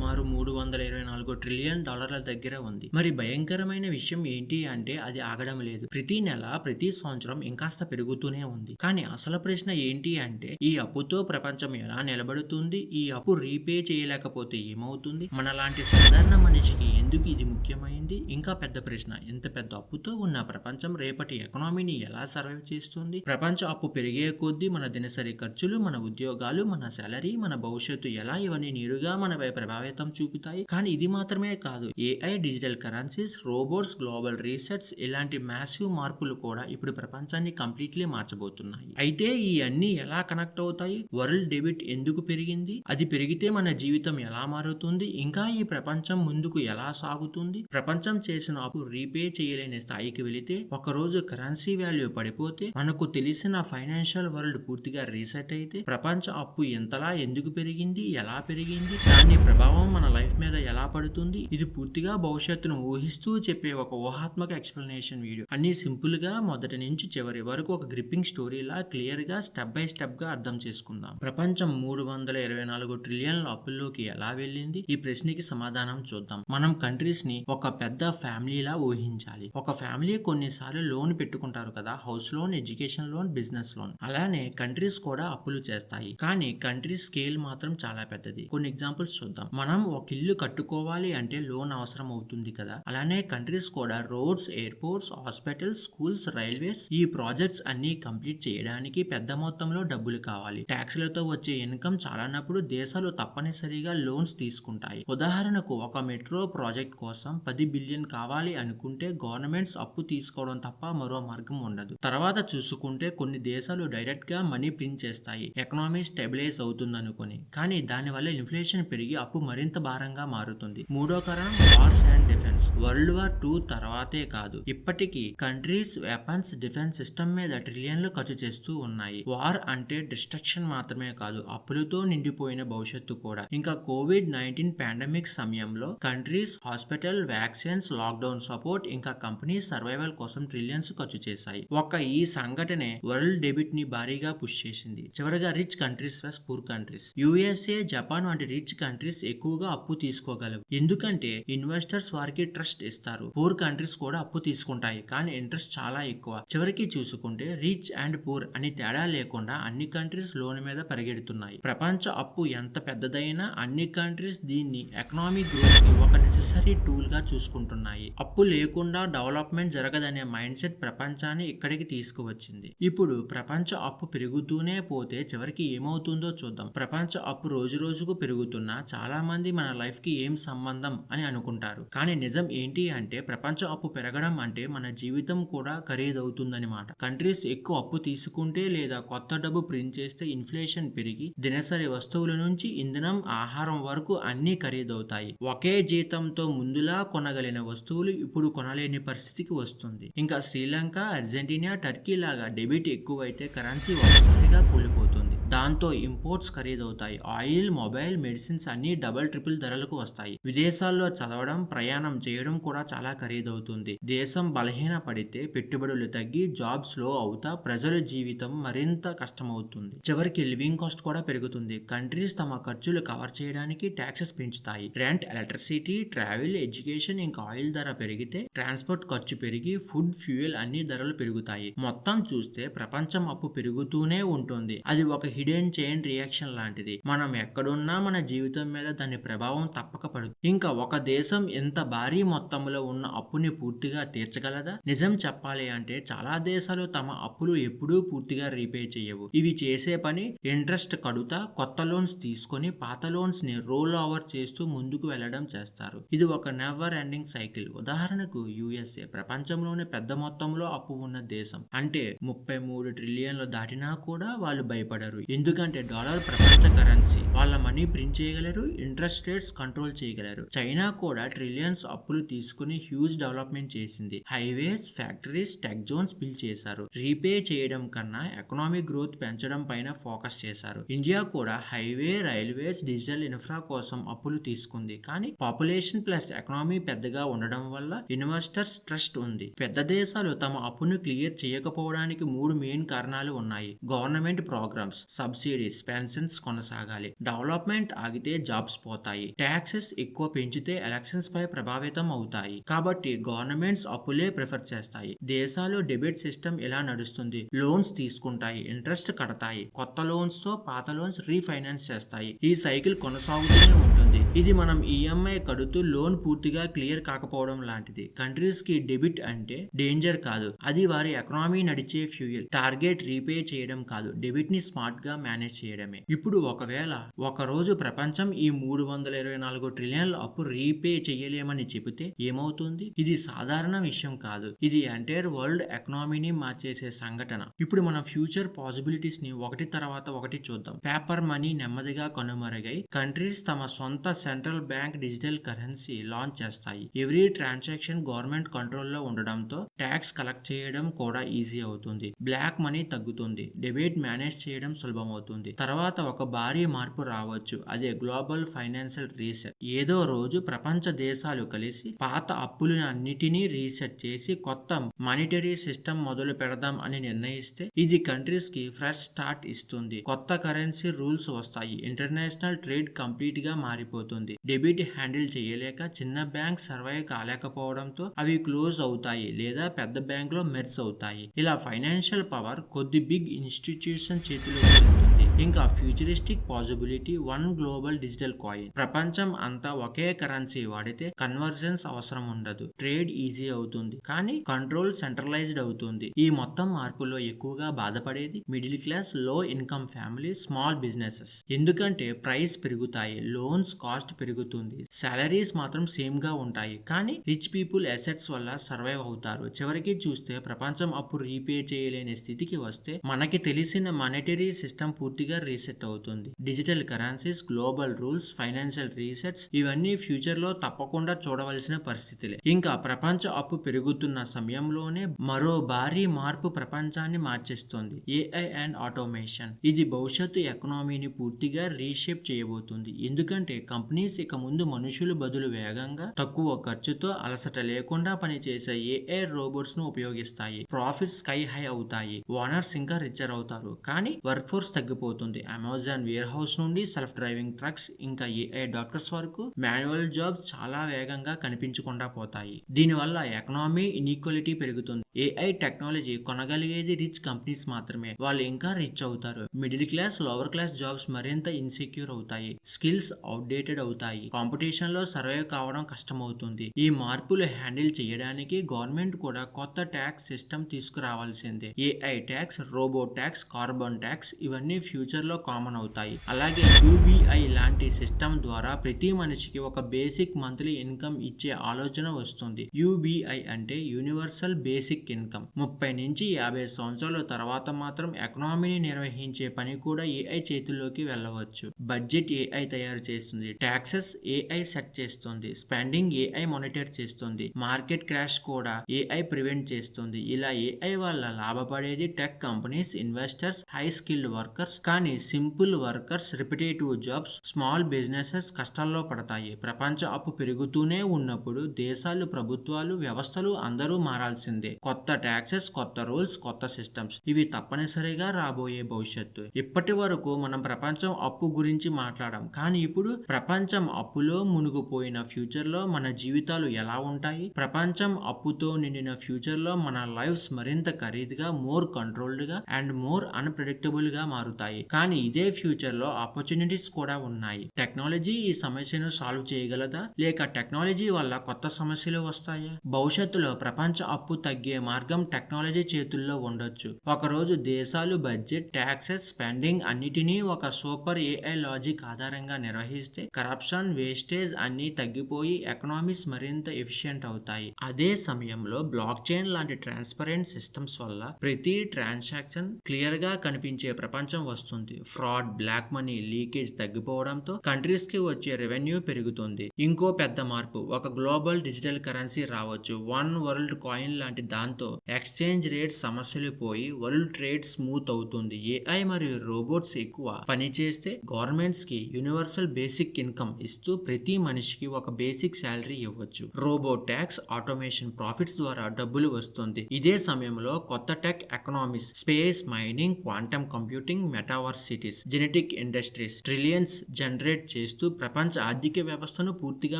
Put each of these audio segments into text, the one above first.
సుమారు $324 ట్రిలియన్ దగ్గర ఉంది. మరి భయంకరమైన విషయం ఏంటి అంటే అది ఆగడం లేదు. ప్రతి నెల, ప్రతి సంవత్సరం ఇంకాస్త పెరుగుతూనే ఉంది. కానీ అసలు ప్రశ్న ఏంటి అంటే ఈ అప్పుతో ప్రపంచం ఎలా నిలబడుతుంది? ఈ అప్పు రీపే చేయలేకపోతే ఏమవుతుంది? మనలాంటి సాధారణ మనిషికి ఎందుకు ఇది ముఖ్యమైంది? ఇంకా పెద్ద ప్రశ్న, ఇంత పెద్ద అప్పుతో ఉన్న ప్రపంచం రేపటి ఎకనామీని ఎలా సర్వైవ్ చేస్తుంది? ప్రపంచ అప్పు పెరిగే కొద్దీ మన దినసరి ఖర్చులు, మన ఉద్యోగాలు, మన సాలరీ, మన భవిష్యత్తు ఎలా ఇవన్నీ నేరుగా మనపై ప్రభావితం చూపుతాయి. కానీ ఇది మాత్రమే కాదు, AI, digital currencies, robots, global resets ఇలాంటి మ్యాసివ్ మార్పులు కూడా ఇప్పుడు ప్రపంచాన్ని కంప్లీట్లీ మార్చబోతున్నాయి. అయితే ఈ అన్ని ఎలా కనెక్ట్ అవుతాయి? వరల్డ్ డెబిట్ ఎందుకు పెరిగింది? అది పెరిగితే మన జీవితం ఎలా మారుతుంది? ఇంకా ఈ ప్రపంచం ముందుకు ఎలా సాగుతుంది? ప్రపంచం చేసిన అప్పు రీపే చేయలేని స్థాయికి వెళితే, ఒకరోజు కరెన్సీ వాల్యూ పడిపోతే, మనకు తెలిసిన ఫైనాన్షియల్ వరల్డ్ పూర్తిగా రీసెట్ అయితే, ప్రపంచ అప్పు ఎంతలా ఎందుకు పెరిగింది, ఎలా పెరిగింది, దాని ప్రభావం మన లైఫ్ మీద ఎలా పడుతుంది, ఇది పూర్తిగా భవిష్యత్తును ఊహిస్తూ చెప్పే ఒక ఊహాత్మక ఎక్స్ప్లెనేషన్ వీడియో. అన్ని సింపుల్ గా మొదటి నుంచి చివరి వరకు ఒక గ్రిప్పింగ్ స్టోరీలా క్లియర్ గా స్టెప్ బై స్టెప్ గా అర్థం చేసుకుందాం. ప్రపంచం 324 ట్రిలియన్ల అప్పుల్లోకి ఎలా వెళ్ళింది? ఈ ప్రశ్నకి సమాధానం చూద్దాం. మనం కంట్రీస్ ని ఒక పెద్ద ఫ్యామిలీలా ఊహించాలి. ఒక ఫ్యామిలీ కొన్నిసార్లు లోన్ పెట్టుకుంటారు కదా, house loan, education loan, business loan. అలానే కంట్రీస్ కూడా అప్పులు చేస్తాయి. కానీ కంట్రీ స్కేల్ మాత్రం చాలా పెద్దది. కొన్ని ఎగ్జాంపుల్స్ చూద్దాం. మనం ఒక ఇల్లు కట్టుకోవాలి అంటే లోన్ అవసరం అవుతుంది కదా, అలానే కంట్రీస్ కూడా roads, airports, hospitals, schools, railways ఈ ప్రాజెక్ట్స్ అన్ని కంప్లీట్ చేయడానికి పెద్ద మొత్తంలో డబ్బులు కావాలి. ట్యాక్స్లతో వచ్చే ఇన్కమ్ చాలనప్పుడు దేశాలు తప్పనిసరిగా లోన్స్ తీసుకుంటాయి. ఉదాహరణకు ఒక మెట్రో ప్రాజెక్ట్ కోసం 10 బిలియన్ కావాలి అనుకుంటే గవర్నమెంట్స్ అప్పు తీసుకోవడం తప్ప మరో మార్గం ఉండదు. తర్వాత చూసుకుంటే కొన్ని దేశాలు డైరెక్ట్ గా మనీ ప్రింట్ చేస్తాయి, ఎకనామీ స్టెబిలైజ్ అవుతుందనుకుని. కానీ దానివల్ల ఇన్ఫ్లేషన్ పెరిగి అప్పు మరింత భారంగా మారుతుంది. మూడో కారణం wars and defence. World war 2 తర్వాతే కాదు, ఇప్పటికీ కంట్రీస్ వెపన్స్, డిఫెన్స్ సిస్టమ్ మీద ట్రిలియన్లు ఖర్చు చేస్తూ ఉన్నాయి. వార్ అంటే డిస్ట్రక్షన్ మాత్రమే కాదు, అప్పులతో నిండిపోయిన భవిష్యత్తు కూడా. ఇంకా కోవిడ్-19 పాండమిక్ సమయంలో countries hospital, vaccines, lockdown support, ఇంకా కంపెనీస్ సర్వైవల్ కోసం ట్రిలియన్స్ ఖర్చు చేశాయి. ఒక్క ఈ సంఘటనే వరల్డ్ డెబిట్ ని భారీగా పుష్ చేసింది. చివరగా rich countries versus poor countries. USA, Japan వంటి రిచ్ కంట్రీస్ ఎక్కువగా అప్పు తీసుకోగలవు, ఎందుకంటే ఇన్వెస్టర్స్ వారికి ట్రస్ట్ ఇస్తారు. పూర్ కంట్రీస్ కూడా అప్పు తీసుకుంటాయి, కానీ ఇంట్రెస్ట్ చాలా ఎక్కువ. చివరికి చూసుకుంటే రిచ్ అండ్ పూర్ అని తేడా లేకుండా అన్ని కంట్రీస్ లోన్ మీద పరిగెడుతున్నాయి. ప్రపంచ అప్పు ఎంత పెద్దదైనా అన్ని కంట్రీస్ దీన్ని ఎకనామిక్ గ్రోత్ కి ఒక నెసెసరీ టూల్ గా చూసుకుంటున్నాయి. అప్పు లేకుండా డెవలప్మెంట్ జరగదనే మైండ్ సెట్ ప్రపంచాన్ని ఇక్కడికి తీసుకువచ్చింది. ఇప్పుడు ప్రపంచ అప్పు పెరుగుతూనే పోతే చివరికి ఏమవుతుందో చూద్దాం. ప్రపంచ అప్పు రోజు రోజుకు పెరుగుతున్నా చాలా మంది మన లైఫ్ కి ఏం సంబంధం అని అనుకుంటారు. కానీ నిజం ఏంటి అంటే ప్రపంచ అప్పు పెరగడం అంటే మన జీవితం కూడా ఖరీదవుతుందన్నమాట. కంట్రీస్ ఎక్కువ అప్పు తీసుకుంటే లేదా కొత్త డబ్బు ప్రింట్ చేస్తే ఇన్ఫ్లేషన్ పెరిగి దినసరి వస్తువుల నుంచి ఇంధనం, ఆహారం వరకు అన్ని ఖరీదవుతాయి. ఒకే జీతంతో ముందులా కొనగలిగిన వస్తువులు ఇప్పుడు కొనలేని పరిస్థితికి వస్తుంది. ఇంకా శ్రీలంక, అర్జెంటీనా, టర్కీ లాగా డెబిట్ ఎక్కువైతే కరెన్సీ ఒకసారిగా కూలిపోతుంది. దాంతో ఇంపోర్ట్స్ ఖరీదవుతాయి. ఆయిల్, మొబైల్, మెడిసిన్స్ అన్ని డబుల్ ట్రిపుల్ ధరలకు వస్తాయి. విదేశాల్లో చదవడం, ప్రయాణం చేయడం కూడా చాలా ఖరీదవుతుంది. దేశం బలహీన పడితే పెట్టుబడులు తగ్గి జాబ్ స్లో అవుతా ప్రజల జీవితం మరింత కష్టమవుతుంది. చివరికి లివింగ్ కాస్ట్ కూడా పెరుగుతుంది. కంట్రీస్ తమ ఖర్చులు కవర్ చేయడానికి ట్యాక్సెస్ పెంచుతాయి. రెంట్, ఎలక్ట్రిసిటీ, ట్రావెల్, ఎడ్యుకేషన్, ఇంకా ఆయిల్ ధర పెరిగితే ట్రాన్స్పోర్ట్ ఖర్చు పెరిగి ఫుడ్, ఫ్యూయల్ అన్ని ధరలు పెరుగుతాయి. మొత్తం చూస్తే ప్రపంచం అప్పు పెరుగుతూనే ఉంటుంది. అది ఒక హిడెన్ చైన్ రియాక్షన్ లాంటిది. మనం ఎక్కడున్నా మన జీవితం మీద దాని ప్రభావం తప్పక పడుతుంది. ఇంకా ఒక దేశం ఎంత భారీ మొత్తంలో ఉన్న అప్పుని పూర్తిగా తీర్చగలదా? నిజం చెప్పాలి అంటే చాలా దేశాలు తమ అప్పులు ఎప్పుడూ పూర్తిగా రీపే చేయవు. ఇవి చేసే పని ఇంట్రెస్ట్ కడుతా కొత్త లోన్స్ తీసుకొని పాత లోన్స్ ని రోల్ ఓవర్ చేస్తూ ముందుకు వెళ్లడం చేస్తారు. ఇది ఒక నెవర్ ఎండింగ్ సైకిల్. ఉదాహరణకు యుఎస్ఏ ప్రపంచంలోనే పెద్ద మొత్తంలో అప్పు ఉన్న దేశం. అంటే 33 ట్రిలియన్లు దాటినా కూడా వాళ్ళు భయపడరు. ఎందుకంటే డాలర్ ప్రపంచ కరెన్సీ. వాళ్ళ మనీ ప్రింట్ చేయగలరు, ఇంట్రెస్ట్ రేట్స్ కంట్రోల్ చేయగలరు. చైనా కూడా ట్రిలియన్స్ అప్పులు తీసుకుని హ్యూజ్ డెవలప్మెంట్ చేసింది. Highways, factories, tech zones build చేశారు. రీపే చేయడం కన్నా ఎకనామిక్ గ్రోత్ పెంచడం పైన ఫోకస్ చేశారు. ఇండియా కూడా హైవే, రైల్వేస్, డిజిటల్ ఇన్ఫ్రా కోసం అప్పులు తీసుకుంది. కానీ పాపులేషన్ ప్లస్ ఎకనామీ పెద్దగా ఉండడం వల్ల ఇన్వెస్టర్స్ ట్రస్ట్ ఉంది. పెద్ద దేశాలు తమ అప్పును క్లియర్ చేయకపోవడానికి 3 మెయిన్ కారణాలు ఉన్నాయి. గవర్నమెంట్ ప్రోగ్రామ్స్, సబ్సిడీస్, పెన్షన్స్ కొనసాగాలి. డెవలప్మెంట్ ఆగితే జాబ్స్ పోతాయి. ట్యాక్సెస్ ఎక్కువ పెంచితే ఎలక్షన్స్ పై ప్రభావితం అవుతాయి. కాబట్టి గవర్నమెంట్స్ అప్పులే ప్రిఫర్ చేస్తాయి. దేశాలు డెబిట్ సిస్టమ్ ఇలా నడుస్తుంది. లోన్స్ తీసుకుంటాయి, ఇంట్రెస్ట్ కడతాయి, కొత్త లోన్స్ తో పాత లోన్స్ రీఫైనాన్స్ చేస్తాయి. ఈ సైకిల్ కొనసాగుతూనే ఉంటుంది. ఇది మనం ఈఎంఐ కడుతూ లోన్ పూర్తిగా క్లియర్ కాకపోవడం లాంటిది. కంట్రీస్ కి డెబిట్ అంటే డేంజర్ కాదు, అది వారి ఎకనామీ నడిచే ఫ్యూయల్. టార్గెట్ రీపే చేయడం కాదు, డెబిట్ ని స్మార్ట్ గా మేనేజ్ చేయడమే. ఇప్పుడు ఒకవేళ ఒక రోజు ప్రపంచం ఈ 324 ట్రిలియన్ల అప్పు రీపే చేయలేమని చెబితే ఏమవుతుంది? ఇది సాధారణ విషయం కాదు, ఇది ఎంటైర్ వరల్డ్ ఎకనామీని మార్చేసే సంఘటన. ఇప్పుడు మన ఫ్యూచర్ పాసిబిలిటీస్ ని ఒకటి తర్వాత ఒకటి చూద్దాం. పేపర్ మనీ నెమ్మదిగా కనుమరుగై కంట్రీస్ తమ సొంత central bank digital currency launch చేస్తాయి. ఎవ్రీ ట్రాన్సాక్షన్ గవర్నమెంట్ కంట్రోల్లో ఉండడంతో ట్యాక్స్ కలెక్ట్ చేయడం కూడా ఈజీ అవుతుంది. బ్లాక్ మనీ తగ్గుతుంది, డెబిట్ మేనేజ్ చేయడం సులభమవుతుంది. తర్వాత ఒక భారీ మార్పు రావచ్చు, అదే గ్లోబల్ ఫైనాన్షియల్ రీసెట్. ఏదో రోజు ప్రపంచ దేశాలు కలిసి పాత అప్పులన్నిటినీ రీసెట్ చేసి కొత్త మానిటరీ సిస్టమ్ మొదలు పెడదాం అని నిర్ణయిస్తే ఇది కంట్రీస్ కి ఫ్రెష్ స్టార్ట్ ఇస్తుంది. కొత్త కరెన్సీ రూల్స్ వస్తాయి, ఇంటర్నేషనల్ ట్రేడ్ కంప్లీట్ గా మారిపోతుంది. డెబిట్ హ్యాండిల్ చేయలేక చిన్న బ్యాంక్ సర్వైవ్ కాలేకపోవడంతో అవి క్లోజ్ అవుతాయి లేదా పెద్ద బ్యాంక్ లో మెర్జ్ అవుతాయి. ఇలా ఫైనాన్షియల్ పవర్ కొద్ది బిగ్ ఇన్స్టిట్యూషన్ చేతిలోకి వెళ్తుంది. ఇంకా futuristic possibility one global digital coin. ప్రపంచం అంతా ఒకే కరెన్సీ వాడితే కన్వర్జెన్స్ అవసరం ఉండదు, ట్రేడ్ ఈజీ అవుతుంది, కానీ కంట్రోల్ సెంట్రలైజ్డ్ అవుతుంది. ఈ మొత్తం మార్పులో ఎక్కువగా బాధపడేది మిడిల్ క్లాస్, లో ఇన్కమ్ ఫ్యామిలీ, స్మాల్ బిజినెసెస్. ఎందుకంటే ప్రైస్ పెరుగుతాయి, లోన్స్ కాస్ట్ పెరుగుతుంది, సాలరీస్ మాత్రం సేమ్ గా ఉంటాయి, కానీ రిచ్ పీపుల్ అసెట్స్ వల్ల సర్వైవ్ అవుతారు. చివరికి చూస్తే ప్రపంచం అప్పు రీపే చేయలేని స్థితికి వస్తే మనకి తెలిసిన మానిటరీ సిస్టమ్ పూర్తిగా రీసెట్ అవుతుంది. Digital currencies, global rules, financial resets ఇవన్నీ ఫ్యూచర్ లో తప్పకుండా చూడవలసిన పరిస్థితులే. ఇంకా ప్రపంచ అప్పు పెరుగుతున్న సమయంలోనే మరో భారీ మార్పు ప్రపంచాన్ని మార్చేస్తుంది, ఏఐ అండ్ ఆటోమేషన్. ఇది భవిష్యత్తు ఎకనామీని పూర్తిగా రీషేప్ చేయబోతుంది. ఎందుకంటే కంపెనీస్ ఇక ముందు మనుషులు బదులు వేగంగా, తక్కువ ఖర్చుతో, అలసట లేకుండా పనిచేసే ఏఐ రోబోట్స్ ను ఉపయోగిస్తాయి. ప్రాఫిట్స్ స్కై హై అవుతాయి, ఓనర్స్ ఇంకా రిచర్ అవుతారు, కానీ వర్క్ ఫోర్స్ తగ్గిపోతుంది. అమెజాన్ వేర్ హౌస్ నుండి సెల్ఫ్ డ్రైవింగ్ ట్రక్స్ ఇంకా ఏఐ డాక్టర్స్ వరకు మాన్యువల్ జాబ్స్ చాలా వేగంగా కనిపించకుండా పోతాయి. దీనివల్ల ఎకనామీ ఇన్ఈక్వాలిటీ పెరుగుతుంది. ఏఐ టెక్నాలజీ కొనగలిగేది రిచ్ కంపెనీస్ మాత్రమే, వాళ్ళు ఇంకా రిచ్ అవుతారు. Middle class, lower class jobs మరింత ఇన్సెక్యూర్ అవుతాయి, స్కిల్స్ అవుట్డేటెడ్ అవుతాయి, కాంపిటీషన్ లో సర్వైవ్ కావడం కష్టమవుతుంది. ఈ మార్పులు హ్యాండిల్ చేయడానికి గవర్నమెంట్ కూడా కొత్త ట్యాక్స్ సిస్టమ్ తీసుకురావాల్సిందే. AI tax, robot tax, carbon tax ఇవన్నీ ఫ్యూచర్ లో కామన్ అవుతాయి. అలాగే యూబీఐ లాంటి సిస్టమ్ ద్వారా ప్రతి మనిషికి ఒక బేసిక్ మంత్లీ ఇన్కమ్ ఇచ్చే ఆలోచన వస్తుంది. యూబీఐ అంటే యూనివర్సల్ బేసిక్ ఇన్కమ్. 30 నుంచి 50 సంవత్సరాల తర్వాత మాత్రం ఎకనామీని నిర్వహించే పని కూడా ఏఐ చేతుల్లోకి వెళ్ళవచ్చు. బడ్జెట్ ఏఐ తయారు చేస్తుంది, ట్యాక్సెస్ ఏఐ సెట్ చేస్తుంది, స్పెండింగ్ ఏఐ మానిటర్ చేస్తుంది, మార్కెట్ క్రాష్ కూడా ఏఐ ప్రివెంట్ చేస్తుంది. ఇలా ఏఐ వల్ల లాభపడేది tech companies, investors, high skilled workers. కానీ simple workers, repetitive jobs, small businesses కష్టాల్లో పడతాయి. ప్రపంచ అప్పు పెరుగుతూనే ఉన్నప్పుడు దేశాలు, ప్రభుత్వాలు, వ్యవస్థలు అందరూ మారాల్సిందే. కొత్త ట్యాక్సెస్, కొత్త రూల్స్, కొత్త సిస్టమ్స్ ఇవి తప్పనిసరిగా రాబోయే భవిష్యత్తు. ఇప్పటి వరకు మనం ప్రపంచం అప్పు గురించి మాట్లాడాం, కానీ ఇప్పుడు ప్రపంచం అప్పులో మునిగిపోయిన ఫ్యూచర్ లో మన జీవితాలు ఎలా ఉంటాయి? ప్రపంచం అప్పుతో నిండిన ఫ్యూచర్ లో మన లైఫ్స్ మరింత ఖరీదుగా, మోర్ కంట్రోల్డ్ గా అండ్ మోర్ అన్ప్రెడిక్టబుల్ గా మారుతాయి. కానీ ఇదే ఫ్యూచర్ లో ఆపర్చునిటీస్ కూడా ఉన్నాయి. టెక్నాలజీ ఈ సమస్యను సాల్వ్ చేయగలదా, లేక టెక్నాలజీ వల్ల కొత్త సమస్యలు వస్తాయా? భవిష్యత్తులో ప్రపంచ అప్పు తగ్గే మార్గం టెక్నాలజీ చేతుల్లో ఉండొచ్చు. ఒకరోజు దేశాలు బడ్జెట్, ట్యాక్సెస్, స్పెండింగ్ అన్నిటినీ ఒక సూపర్ ఏఐ లాజిక్ ఆధారంగా నిర్వహిస్తే కరప్షన్, వేస్టేజ్ అన్ని తగ్గిపోయి ఎకనామీస్ మరింత ఎఫిషియెంట్ అవుతాయి. అదే సమయంలో బ్లాక్ చైన్ లాంటి ట్రాన్స్పరెంట్ సిస్టమ్స్ వల్ల ప్రతి ట్రాన్సాక్షన్ క్లియర్ గా కనిపించే ప్రపంచం వస్తుంది. ఫ్రాడ్, బ్లాక్ మనీ, లీకేజ్ తగ్గిపోవడంతో కంట్రీస్ కి వచ్చే రెవెన్యూ పెరుగుతుంది. ఇంకో పెద్ద మార్పు, ఒక గ్లోబల్ డిజిటల్ కరెన్సీ రావచ్చు, వన్ వరల్డ్ కాయిన్ లాంటి. దాంతో ఎక్స్చేంజ్ రేట్ సమస్యలు పోయి వరల్డ్ ట్రేడ్ స్మూత్ అవుతుంది. ఏఐ మరియు రోబోట్స్ ఎక్కువ పనిచేస్తే గవర్నమెంట్స్ కి యూనివర్సల్ బేసిక్ ఇన్కమ్ ఇస్తూ ప్రతి మనిషికి ఒక బేసిక్ శాలరీ ఇవ్వచ్చు. రోబో ట్యాక్స్, ఆటోమేషన్ ప్రాఫిట్స్ ద్వారా డబ్బులు వస్తుంది. ఇదే సమయంలో కొత్త tech economies, space mining, quantum computing, meta metaverse cities, genetic industries trillions generate చేస్తూ ప్రపంచ ఆర్థిక వ్యవస్థను పూర్తిగా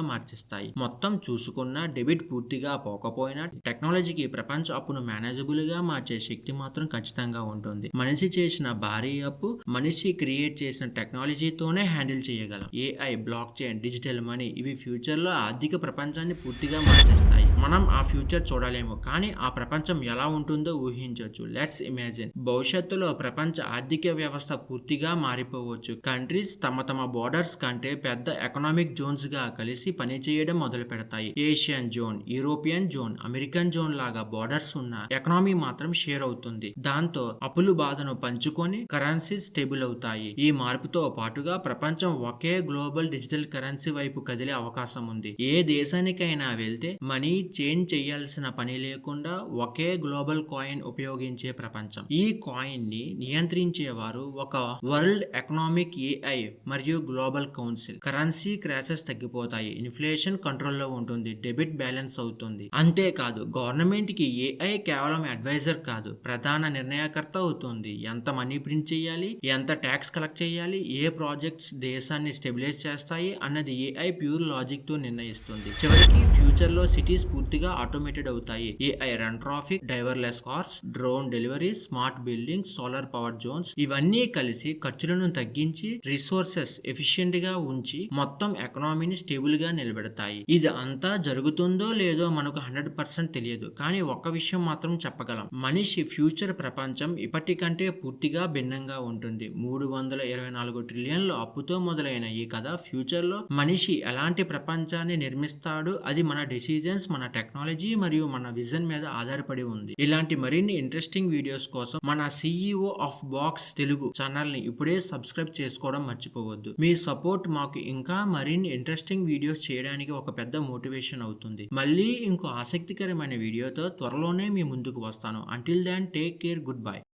మార్చేస్తాయి. మొత్తం చూసుకున్న డెబిట్ పూర్తిగా పోకపోయినా టెక్నాలజీకి ప్రపంచ అప్పును మేనేజబుల్ గా మార్చే శక్తి మాత్రం ఖచ్చితంగా ఉంటుంది. మనిషి చేసిన భారీ అప్పు మనిషి క్రియేట్ చేసిన టెక్నాలజీతోనే హ్యాండిల్ చేయగలం. AI, block chain, digital money ఇవి ఫ్యూచర్ లో ఆర్థిక ప్రపంచాన్ని పూర్తిగా మార్చేస్తాయి. మనం ఆ ఫ్యూచర్ చూడలేము, కానీ ఆ ప్రపంచం ఎలా ఉంటుందో ఊహించవచ్చు. Let's imagine. భవిష్యత్తులో ప్రపంచ ఆర్థిక వ్యవస్థ పూర్తిగా మారిపోవచ్చు. కంట్రీస్ తమ తమ బోర్డర్స్ కంటే పెద్ద ఎకనామిక్ జోన్స్ గా కలిసి పనిచేయడం మొదలు పెడతాయి. Asian zone, European zone, American zone లాగా బోర్డర్స్ ఉన్న ఎకనామీ మాత్రం షేర్ అవుతుంది. దాంతో అప్పులు బాధను పంచుకొని కరెన్సీ స్టేబుల్ అవుతాయి. ఈ మార్పుతో పాటుగా ప్రపంచం ఒకే గ్లోబల్ డిజిటల్ కరెన్సీ వైపు కదిలే అవకాశం ఉంది. ఏ దేశానికైనా వెళ్తే మనీ చేంజ్ చేయాల్సిన పని లేకుండా ఒకే గ్లోబల్ కాయిన్ ఉపయోగించే ప్రపంచం. ఈ కాయిన్ ని నియంత్రించేవారు ఒక వరల్డ్ ఎకనామిక్, ఏఐ మరియు గ్లోబల్ కౌన్సిల్. కరెన్సీ క్రాషెస్ తగ్గిపోతాయి, ఇన్ఫ్లేషన్ కంట్రోల్లో ఉంటుంది, డెబిట్ బ్యాలెన్స్ అవుతుంది. అంతేకాదు గవర్నమెంట్ కి ఏఐ కేవలం అడ్వైజర్ కాదు, ప్రధాన నిర్ణయకర్త అవుతుంది. ఎంత మనీ ప్రింట్ చేయాలి, ఎంత ట్యాక్స్ కలెక్ట్ చేయాలి, ఏ ప్రాజెక్ట్స్ దేశాన్ని స్టెబిలైజ్ చేస్తాయి అన్నది ఏఐ ప్యూర్ లాజిక్ తో నిర్ణయిస్తుంది. చివరికి ఫ్యూచర్ లో సిటీస్ పూర్తిగా ఆటోమేటెడ్ అవుతాయి. AI run traffic, driverless cars, drone delivery, smart buildings, solar power zones ఇవన్నీ కలిసి ఖర్చులను తగ్గించి రిసోర్సెస్ ఎఫిషియెంట్ గా ఉంచి మొత్తం ఎకనామీని స్టేబుల్ గా నిలబెడతాయి. ఇది అంతా జరుగుతుందో లేదో మనకు 100% తెలియదు, కానీ ఒక్క విషయం మాత్రం చెప్పగలం. మనిషి ఫ్యూచర్ ప్రపంచం ఇప్పటికంటే పూర్తిగా భిన్నంగా ఉంటుంది. 324 ట్రిలియన్ల అప్పుతో మొదలైన ఈ కథ ఫ్యూచర్ లో మనిషి ఎలాంటి ప్రపంచాన్ని నిర్మిస్తాడు, అది మన డెసిజన్స్, మన టెక్నాలజీ మరియు మన విజన్ మీద ఆధారపడి ఉంది. ఇలాంటి మరిన్ని ఇంట్రెస్టింగ్ వీడియోస్ కోసం మన CEO of box Telugu channel ని ఇప్పుడే సబ్స్క్రైబ్ చేసుకోవడం మర్చిపోవద్దు. మీ సపోర్ట్ మాకు ఇంకా మరిన్ని ఇంట్రెస్టింగ్ వీడియోస్ చేయడానికి ఒక పెద్ద మోటివేషన్ అవుతుంది. మళ్ళీ ఇంకో ఆసక్తికరమైన వీడియోతో త్వరలోనే మీ ముందుకు వస్తాను. Until then take care, good bye.